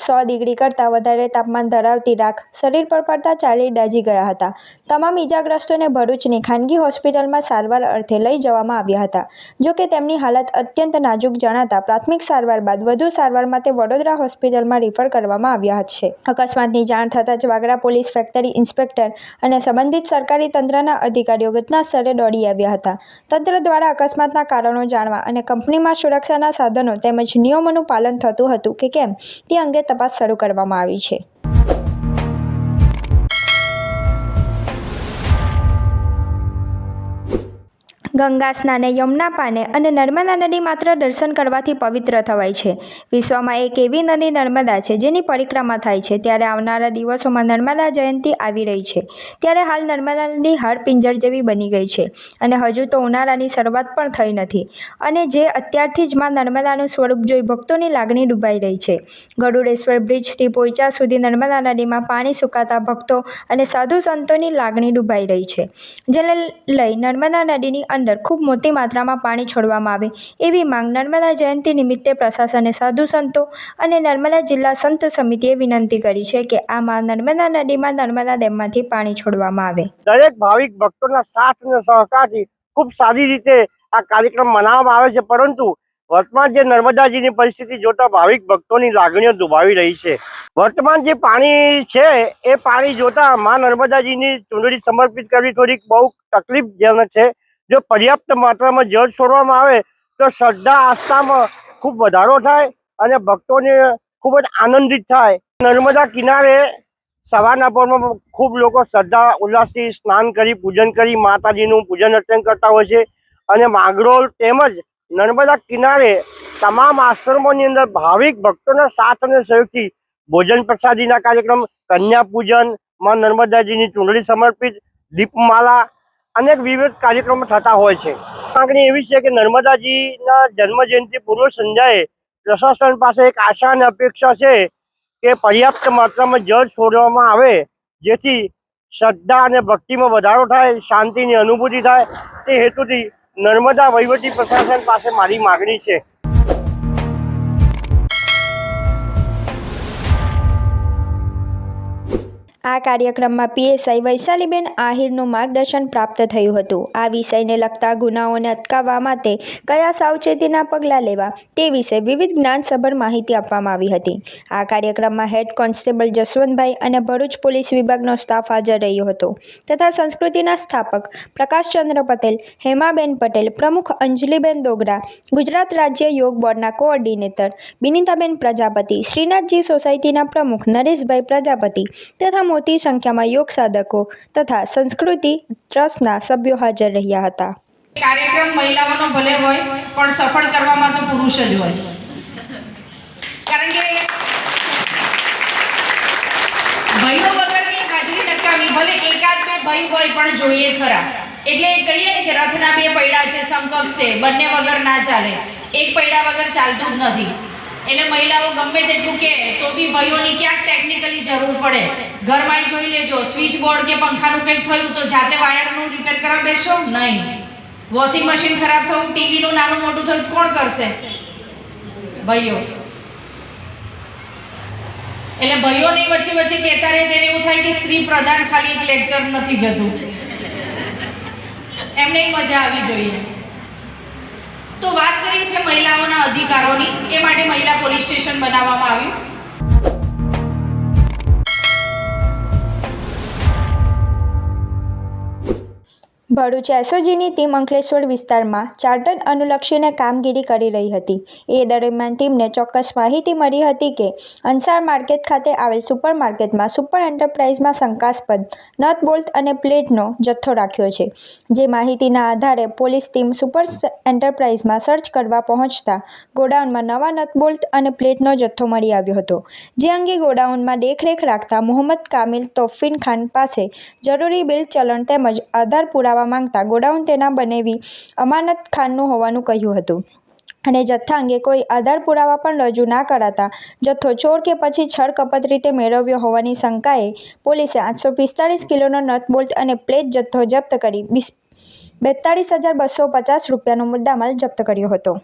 100 ડિગ્રી કરતાં વધારે તાપમાન ધરાવતી રાખ શરીર પર પડતા ચારેય દાઝી ગયા હતા. તમામ ઇજાગ્રસ્તોને ભરૂચની ખાનગી હોસ્પિટલમાં સારવાર અર્થે લઈ જવામાં આવ્યા હતા. જો કે તેમની હાલત અત્યંત નાજુક જણાતા પ્રાથમિક સારવાર બાદ વધુ સારવાર માટે વડોદરા હોસ્પિટલમાં રિફર કરવામાં આવ્યા છે. અકસ્માતની જાણ થતાં જ વાગરા પોલીસ ફેક્ટરી ઇન્સ્પેક્ટર અને સંબંધિત સરકારી તંત્રના અધિકારીઓ ઘટના સ્થળે દોડી આવ્યા હતા. તંત્ર દ્વારા અકસ્માતના કારણો જાણવા અને કંપનીમાં સુરક્ષાના સાધનો તેમજ નિયમોનું પાલન થતું હતું કે કેમ તે અંગે તપાસ શરૂ કરવામાં આવી છે. ગંગા સ્નાને, યમુના પાને અને નર્મદા નદી માત્ર દર્શન કરવાથી પવિત્ર થવાય છે. વિશ્વમાં એક એવી નદી નર્મદા છે જેની પરિક્રમા થાય છે. ત્યારે આવનારા દિવસોમાં નર્મદા જયંતિ આવી રહી છે. ત્યારે હાલ નર્મદા નદી હાડપિંજર જેવી બની ગઈ છે અને હજુ તો ઉનાળાની શરૂઆત પણ થઈ નથી અને જે અત્યારથી જ માં નર્મદાનું સ્વરૂપ જોઈ ભક્તોની લાગણી ડૂબાઈ રહી છે. ગરુડેશ્વર બ્રિજથી પોઈચા સુધી નર્મદા નદીમાં પાણી સુકાતા ભક્તો અને સાધુ સંતોની લાગણી ડૂબાઈ રહી છે. જેને લઈ નર્મદા નદીની અંદર ખૂબ મોટી માત્રામાં પાણી છોડવામાં આવે એવી માંગ નર્મદા જયંતિ નિમિત્તે પ્રશાસને સાધુ સંતો અને નર્મદા જિલ્લા સંત સમિતિએ વિનંતી કરી છે કે આમાં નર્મદા નદીમાં નર્મદા ડેમમાંથી પાણી છોડવામાં આવે. દરેક ભાવિક ભક્તોના સાથ અને સહકારથી ખૂબ સારી રીતે આ કાર્યક્રમ મનાવવામાં આવે છે, પરંતુ વર્તમાન જે નર્મદાજીની પરિસ્થિતિ જોતા ભાવિક ભક્તોની લાગણીઓ દુભાવી રહી છે. વર્તમાન જે પાણી છે એ પાણી જોતા માં નર્મદાજીની ચૂંદડી સમર્પિત કરવી થોડીક બહુ તકલીફજનક છે. જો પર્યાપ્ત માત્રામાં જળ છોડવામાં આવે તો શ્રદ્ધા આસ્થામાં ખૂબ વધારો થાય અને ભક્તોને ખૂબ જ આનંદિત થાય. નર્મદા કિનારે સવારના પરમાં ખૂબ લોકો શ્રદ્ધા ઉલ્લાસથી સ્નાન કરી પૂજન કરી માતાજીનું પૂજન અર્ચન કરતા હોય છે અને માંગરોળ તેમજ નર્મદા કિનારે તમામ આશ્રમોની અંદર ભાવિક ભક્તોના સાથ અને સહયોગથી ભોજન પ્રસાદીના કાર્યક્રમ, કન્યા પૂજન, માં નર્મદાજીની ચૂંદડી સમર્પિત, દીપમાલા અનેક વિવિધ કાર્યક્રમો થતા હોય છે. માંગણી એવી છે કે નર્મદાજીના જન્મ જયંતિ પૂર્વ સંધ્યાએ પ્રશાસન પાસે એક આશા અને અપેક્ષા છે કે પર્યાપ્ત માત્રામાં જળ છોડવામાં આવે, જેથી શ્રદ્ધા અને ભક્તિમાં વધારો થાય, શાંતિની અનુભૂતિ થાય. તે હેતુથી નર્મદા વહીવટી પ્રશાસન પાસે મારી માગણી છે. આ કાર્યક્રમમાં પીએસઆઈ વૈશાલીબેન આહિરનું માર્ગદર્શન પ્રાપ્ત થયું હતું. આ વિષયને લગતા ગુનાઓને અટકાવવા માટે કયા સાવચેતીના પગલાં લેવા તે વિશે વિવિધ જ્ઞાનસભર માહિતી આપવામાં આવી હતી. આ કાર્યક્રમમાં હેડ કોન્સ્ટેબલ જસવંતભાઈ અને ભરૂચ પોલીસ વિભાગનો સ્ટાફ હાજર રહ્યો હતો તથા સંસ્કૃતિના સ્થાપક પ્રકાશચંદ્ર પટેલ, હેમાબેન પટેલ, પ્રમુખ અંજલિબેન ડોગરા, ગુજરાત રાજ્ય યોગ બોર્ડના કોઓર્ડિનેટર બિનિતાબેન પ્રજાપતિ, શ્રીનાથજી સોસાયટીના પ્રમુખ નરેશભાઈ પ્રજાપતિ તથા મોટી સંખ્યામાં યોગ સાધકો તથા સંસ્કૃતિ ટ્રસ્ટના સભ્યો હાજર રહ્યા હતા. કાર્યક્રમ મહિલાઓનો ભલે હોય પણ સફળ કરવામાં તો પુરુષ જ હોય, કારણ કે ભાઈઓ વગરની હાજરી નકામી. ભલે એકાદ બે ભાઈ હોય પણ જોઈએ ખરા. એટલે કહીએ ને કે રથના બે પૈડા છે, સમકક્ષ છે, બંને વગર ના ચાલે, એક પૈડા વગર ચાલતું જ નથી. એટલે મહિલાઓ ગમે તેટલું કે તો બી ભાઈઓની ક્યાંક ટેકનિકલી જરૂર પડે. ઘરમાં જોઈ લેજો, સ્વિચ બોર્ડ કે પંખાનું કંઈક થયું તો જાતે વાયરનું રિપેર કરવા બેસો નહીં. વોશિંગ મશીન ખરાબ થયું, ટીવીનું નાનું મોટું થયું, કોણ કરશે? ભાઈઓ. એટલે ભાઈઓની વચ્ચે વચ્ચે કહેતા રહે તેને એવું થાય કે સ્ત્રી પ્રધાન ખાલી એક લેક્ચર નથી જતું, એમને મજા આવી જોઈએ. તો વાત કરીએ છીએ મહિલાઓના અધિકારોની. એ માટે મહિલા પોલીસ સ્ટેશન બનાવવામાં આવ્યું. ભરૂચ એસઓજીની ટીમ અંકલેશ્વર વિસ્તારમાં ચાર્ટર્ડ અનુલક્ષીને કામગીરી કરી રહી હતી. એ દરમિયાન ટીમને ચોક્કસ માહિતી મળી હતી કે અંસાર માર્કેટ ખાતે આવેલ સુપર માર્કેટમાં સુપર એન્ટરપ્રાઇઝમાં શંકાસ્પદ નટ બોલ્ટ અને પ્લેટનો જથ્થો રાખ્યો છે. જે માહિતીના આધારે પોલીસ ટીમ સુપર એન્ટરપ્રાઇઝમાં સર્ચ કરવા પહોંચતા ગોડાઉનમાં નવા નટ બોલ્ટ અને પ્લેટનો જથ્થો મળી આવ્યો હતો. જે અંગે ગોડાઉનમાં દેખરેખ રાખતા મોહમ્મદ કામિલ તોફીન ખાન પાસે જરૂરી બિલ ચલણ તેમજ આધાર પુરાવા માંગતા ગોડાઉન તેના બનેવી અમાનત ખાનનું હોવાનું કહ્યું હતું અને જથ્થા અંગે કોઈ આધાર પુરાવા પણ રજૂ ના કરાતા જથ્થો ચોર કે પછી છળકપટ રીતે મેળવ્યો હોવાની શંકાએ પોલીસે 845 કિલોનો નટ બોલ્ટ અને પ્લેટ જથ્થો જપ્ત કરી 42,250 રૂપિયાનો મુદ્દામાલ જપ્ત કર્યો હતો.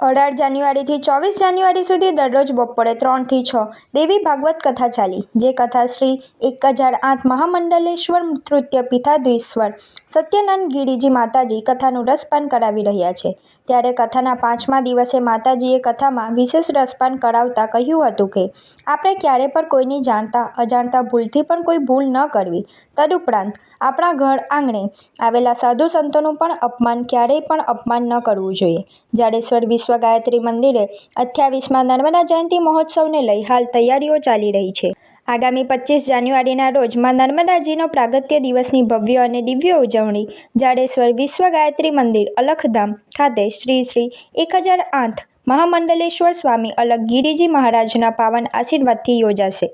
અઢાર જાન્યુઆરીથી 24 જાન્યુઆરી સુધી દરરોજ બપોરે 3 થી 6 દેવી ભાગવત કથા ચાલી. જે કથા શ્રી 1008 મહામંડલેશ્વર તૃતીય પીઠાધીશ્વર સત્યનંદ ગિરિજી માતાજી કથાનું રસપાન કરાવી રહ્યા છે. ત્યારે કથાના 5મા દિવસે માતાજીએ કથામાં વિશેષ રસપાન કરાવતા કહ્યું હતું કે આપણે ક્યારે પણ કોઈની જાણતા અજાણતા ભૂલથી પણ કોઈ ભૂલ ન કરવી. તદુપરાંત આપણા ઘર આંગણે આવેલા સાધુ સંતોનું પણ અપમાન ક્યારેય પણ અપમાન ન કરવું જોઈએ. જાડેશ્વર વિશ્વ ગાયત્રી મંદિરે 28મા નર્મદા જયંતિ મહોત્સવને લઈ હાલ તૈયારીઓ ચાલી રહી છે. આગામી 25 જાન્યુઆરીના રોજ માં નર્મદાજીનો પ્રાગટ્ય દિવસની ભવ્ય અને દિવ્ય ઉજવણી જાડેશ્વર વિશ્વ ગાયત્રી મંદિર અલખધામ ખાતે શ્રી 1008 મહામંડલેશ્વર સ્વામી અલખ ગિરિજી મહારાજના પાવન આશીર્વાદથી યોજાશે.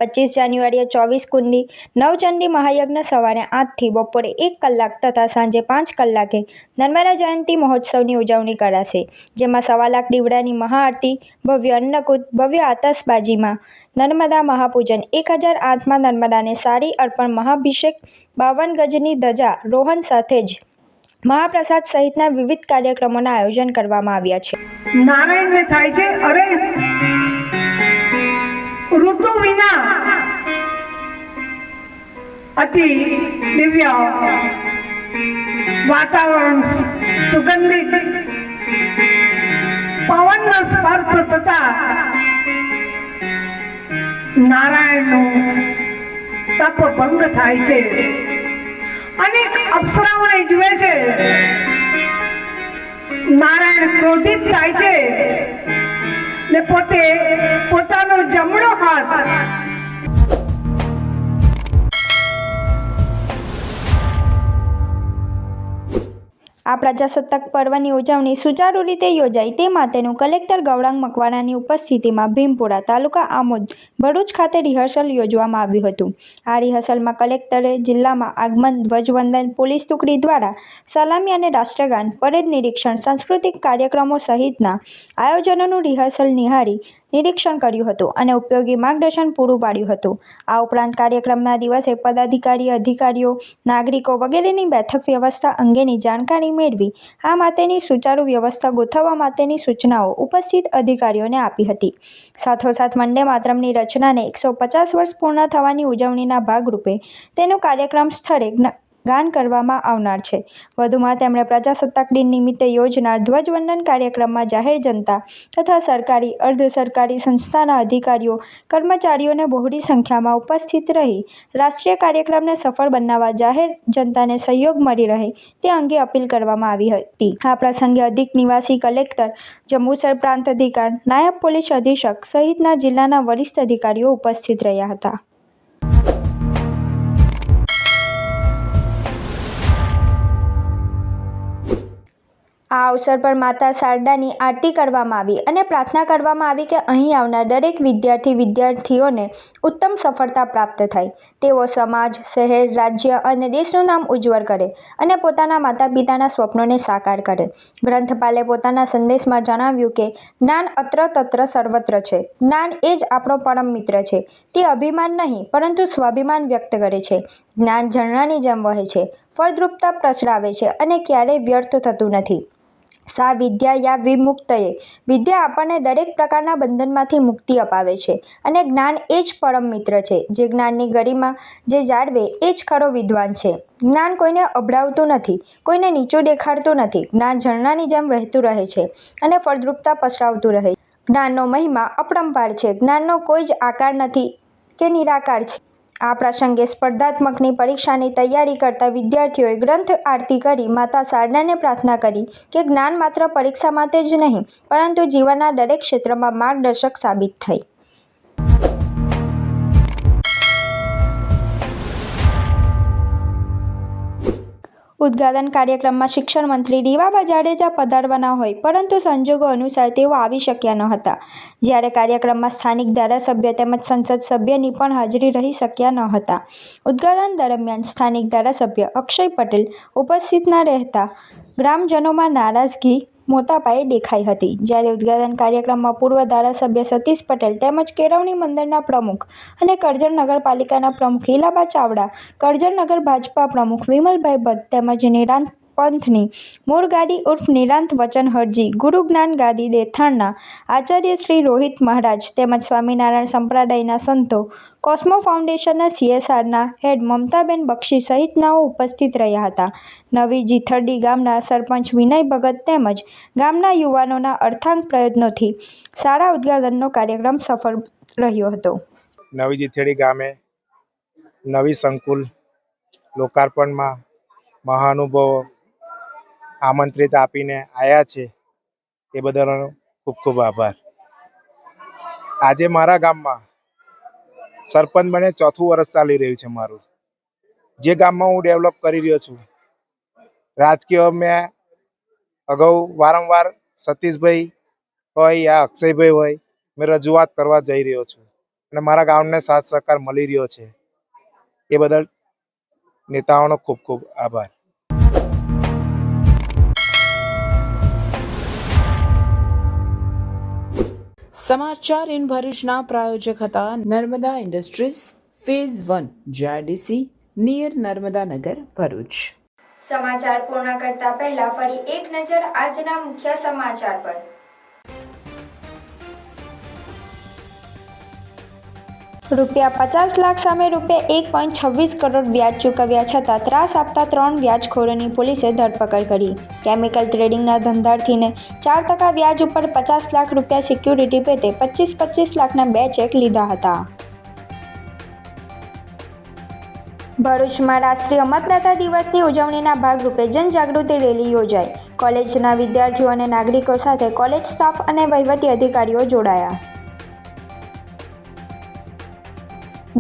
25 જાન્યુઆરીએ 24 કુંડી નવચંડી મહાયજ્ઞ સવારે 8 થી બપોરે 1 કલાક તથા સાંજે 5 કલાકે નર્મદા જયંતિ મહોત્સવની ઉજવણી કરાશે. જેમાં 1.25 લાખ દીવડાની મહાઆરતી, ભવ્ય અન્નકૂટ, ભવ્ય આતશબાજીમાં નર્મદા મહાપૂજન, 1008માં નર્મદાને સારી અર્પણ મહાભિષેક, 52 ગજની ધજા રોહન સાથે જ મહાપ્રસાદ સહિતના વિવિધ કાર્યક્રમોના આયોજન કરવામાં આવ્યા છે. નારાયણને થાય છે અરે ઋતુ વિના અતિ દિવ્ય વાતાવરણ, સુગંધિત પવનનો સ્પર્શ થતા નારાયણનું તપ ભંગ થાય છે. અનેક અપ્સરાઓને જુએ છે. નારાયણ ક્રોધિત થાય છે ને પોતે પોતાનો જમણો હાથ આ પ્રજાસત્તાક પર્વની ઉજવણી સુચારુ રીતે યોજાય તે માટેનું કલેક્ટર ગૌરાંગ મકવાણાની ઉપસ્થિતિમાં ભીમપુરા તાલુકા આમોદ ભરૂચ ખાતે રિહર્સલ યોજવામાં આવ્યું હતું. આ રિહર્સલમાં કલેક્ટરે જિલ્લામાં આગમન, ધ્વજવંદન, પોલીસ ટુકડી દ્વારા સલામી અને રાષ્ટ્રગાન, પરેડ નિરીક્ષણ, સાંસ્કૃતિક કાર્યક્રમો સહિતના આયોજનોનું રિહર્સલ નિહાળી નિરીક્ષણ કર્યું હતું અને ઉપયોગી માર્ગદર્શન પૂરું પાડ્યું હતું. આ ઉપરાંત કાર્યક્રમના દિવસે પદાધિકારી, અધિકારીઓ, નાગરિકો વગેરેની બેઠક વ્યવસ્થા અંગેની જાણકારી મેળવી આ માટેની સુચારુ વ્યવસ્થા ગોઠવવા માટેની સૂચનાઓ ઉપસ્થિત અધિકારીઓને આપી હતી. સાથોસાથ વંદે માતરમની રચનાને 150 વર્ષ પૂર્ણ થવાની ઉજવણીના ભાગરૂપે તેનું કાર્યક્રમ સ્થળે ગાન કરવામાં આવનાર છે. વધુમાં તેમણે પ્રજાસત્તાક દિન નિમિત્તે યોજનાર ધ્વજવંદન કાર્યક્રમમાં જાહેર જનતા તથા સરકારી, અર્ધ સરકારી સંસ્થાના અધિકારીઓ, કર્મચારીઓને બહોળી સંખ્યામાં ઉપસ્થિત રહી રાષ્ટ્રીય કાર્યક્રમને સફળ બનાવવા જાહેર જનતાને સહયોગ મળી રહે તે અંગે અપીલ કરવામાં આવી હતી. આ પ્રસંગે અધિક નિવાસી કલેક્ટર, જંબુસર પ્રાંત અધિકારી, નાયબ પોલીસ અધિક્ષક સહિતના જિલ્લાના વરિષ્ઠ અધિકારીઓ ઉપસ્થિત રહ્યા હતા. આ અવસર પર માતા શારદાની આરતી કરવામાં આવી અને પ્રાર્થના કરવામાં આવી કે અહીં આવનાર દરેક વિદ્યાર્થીઓને ઉત્તમ સફળતા પ્રાપ્ત થાય. તેઓ સમાજ, શહેર, રાજ્ય અને દેશનું નામ ઉજ્જવળ કરે અને પોતાના માતા પિતાના સ્વપ્નોને સાકાર કરે. ગ્રંથપાલે પોતાના સંદેશમાં જણાવ્યું કે જ્ઞાન અત્ર તત્ર સર્વત્ર છે. જ્ઞાન એ જ આપણો પરમ મિત્ર છે. તે અભિમાન નહીં પરંતુ સ્વાભિમાન વ્યક્ત કરે છે. જ્ઞાન ઝરણાની જેમ વહે છે, ફળદ્રુપતા પ્રસરાવે છે અને ક્યારેય વ્યર્થ થતું નથી. સા વિદ્યા યા વિમુક્તયે, વિદ્યા આપણને દરેક પ્રકારના બંધનમાંથી મુક્તિ અપાવે છે અને જ્ઞાન એ જ પરમ મિત્ર છે. જે જ્ઞાનની ગરિમા જે જાળવે એ જ ખરો વિદ્વાન છે. જ્ઞાન કોઈને અભડાવતું નથી, કોઈને નીચું દેખાડતું નથી. જ્ઞાન ઝરણાની જેમ વહેતું રહે છે અને ફળદ્રુપતા પસરાવતું રહે છે. જ્ઞાનનો મહિમા અપરંપાર છે. જ્ઞાનનો કોઈ જ આકાર નથી કે નિરાકાર છે. આ પ્રસંગે સ્પર્ધાત્મકની પરીક્ષાની તૈયારી કરતા વિદ્યાર્થીઓએ ગ્રંથ આરતી કરી માતા શારદાને પ્રાર્થના કરી કે જ્ઞાન માત્ર પરીક્ષા માટે જ નહીં પરંતુ જીવનના દરેક ક્ષેત્રમાં માર્ગદર્શક સાબિત થાય. ઉદ્ઘાટન કાર્યક્રમમાં શિક્ષણ મંત્રી રીવાબા જાડેજા પધારવાના હોય પરંતુ સંજોગો અનુસાર તેઓ આવી શક્યા ન હતા. જ્યારે કાર્યક્રમમાં સ્થાનિક ધારાસભ્ય તેમજ સંસદ સભ્યની પણ હાજરી રહી શક્યા ન હતા. ઉદ્ઘાટન દરમિયાન સ્થાનિક ધારાસભ્ય અક્ષય પટેલ ઉપસ્થિત ન રહેતા ગ્રામજનોમાં નારાજગી મોટા પાયે દેખાઈ હતી. જ્યારે ઉદ્ઘાટન કાર્યક્રમમાં પૂર્વ ધારાસભ્ય સતીશ પટેલ તેમજ કેળવણી મંડળના પ્રમુખ અને કરજણ નગરપાલિકાના પ્રમુખ હિલાબા ચાવડા, કરજણ નગર ભાજપા પ્રમુખ વિમલભાઈ ભટ્ટ તેમજ નિરાંત પંથની મૂળ ગાદી ઉર્ફ નિરાંત વચન હરજી, ગુરુ જ્ઞાન ગાદી દેથાણના આચાર્ય શ્રી રોહિત મહારાજ તેમજ સ્વામિનારાયણ સંપ્રદાયના સંતો, કોસ્મો ફાઉન્ડેશનના CSRના હેડ મમતાબેન બક્ષી સહિતનાઓ ઉપસ્થિત રહ્યા હતા. નવી જીથરડી ગામના સરપંચ વિનય ભગત તેમજ ગામના યુવાનોના અર્થાંગ પ્રયત્નોથી શાળા ઉદ્ઘાટનનો કાર્યક્રમ સફળ રહ્યો હતો. નવી જીથરડી ગામે નવી સંકુલ લોકાર્પણમાં મહાનુભાવો આમંત્રિત આપીને આવ્યા છે એ બદલ ખૂબ ખૂબ આભાર. આજે મારા ગામમાં સરપંચ બને 4થું વર્ષ ચાલી રહ્યું છે મારું. જે ગામમાં હું ડેવલપ કરી રહ્યો છું, રાજકીય મેં અગાઉ વારંવાર સતીશભાઈ હોય યા અક્ષયભાઈ હોય મેં રજૂઆત કરવા જઈ રહ્યો છું અને મારા ગામને સાથ સહકાર મળી રહ્યો છે. એ બદલ નેતાઓનો ખૂબ ખૂબ આભાર. સમાચાર ઇન ભરૂચના પ્રાયોજક હતા Narmada industries phase 1 JIDC near Narmada Nagar Bharuch. સમાચાર પૂર્ણ કરતા પહેલા ફરી એક નજર આજના મુખ્ય સમાચાર પર. ₹50 લાખ સામે ₹1.26 કરોડ વ્યાજ ચૂકવ્યા છતાં ત્રાસ આપતા 3 વ્યાજખોરોની પોલીસે ધરપકડ કરી. કેમિકલ ટ્રેડિંગના ધંધાર્થીને 4% વ્યાજ ઉપર ₹50 લાખ સિક્યુરિટી પેટે 25 લાખના 2 ચેક લીધા હતા. ભરૂચમાં રાષ્ટ્રીય મતદાતા દિવસની ઉજવણીના ભાગરૂપે જનજાગૃતિ રેલી યોજાઈ. કોલેજના વિદ્યાર્થીઓ અને નાગરિકો સાથે કોલેજ સ્ટાફ અને વહીવટી અધિકારીઓ જોડાયા.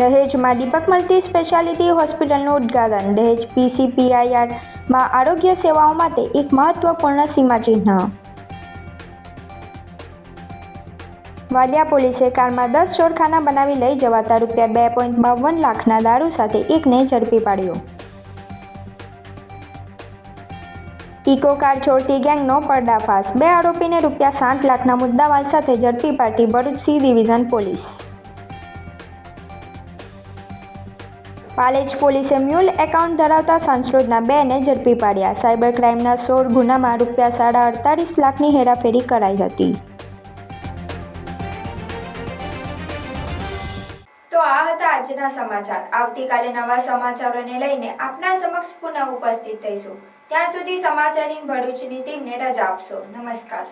દહેજમાં દીપક મલ્ટી સ્પેશિયાલિટી હોસ્પિટલનું ઉદ્ઘાટન. દહેજ PCPIRમાં આરોગ્ય સેવાઓ માટે એક મહત્વપૂર્ણ સીમાચિહ્ન. વાલિયા પોલીસે કારમાં 10 ચોરખાના બનાવી લઈ જવાતા ₹2.52 લાખના દારૂ સાથે એકને ઝડપી પાડ્યો. ઇકો કાર ચોરતી ગેંગનો પર્દાફાશ. 2 આરોપીને ₹60 લાખના મુદ્દામાલ સાથે ઝડપી પાડતી Bharuch C division police. Palej પોલીસે મ્યુલ એકાઉન્ટ ધરાવતા સંસ્કૃતના 2ને ઝડપી પાડ્યા. સાયબર ક્રાઇમના 16 ગુનામાં ₹48 લાખની હેરાફેરી કરાઈ હતી. તો આ હતા આજના સમાચાર. આવતીકાલે નવા સમાચારોને લઈને આપના સમક્ષ પુનઃ ઉપસ્થિત થઈશું. ત્યાં સુધી સમાચાર ઇન ભરૂચની ટીમને રજા આપશો. નમસ્કાર.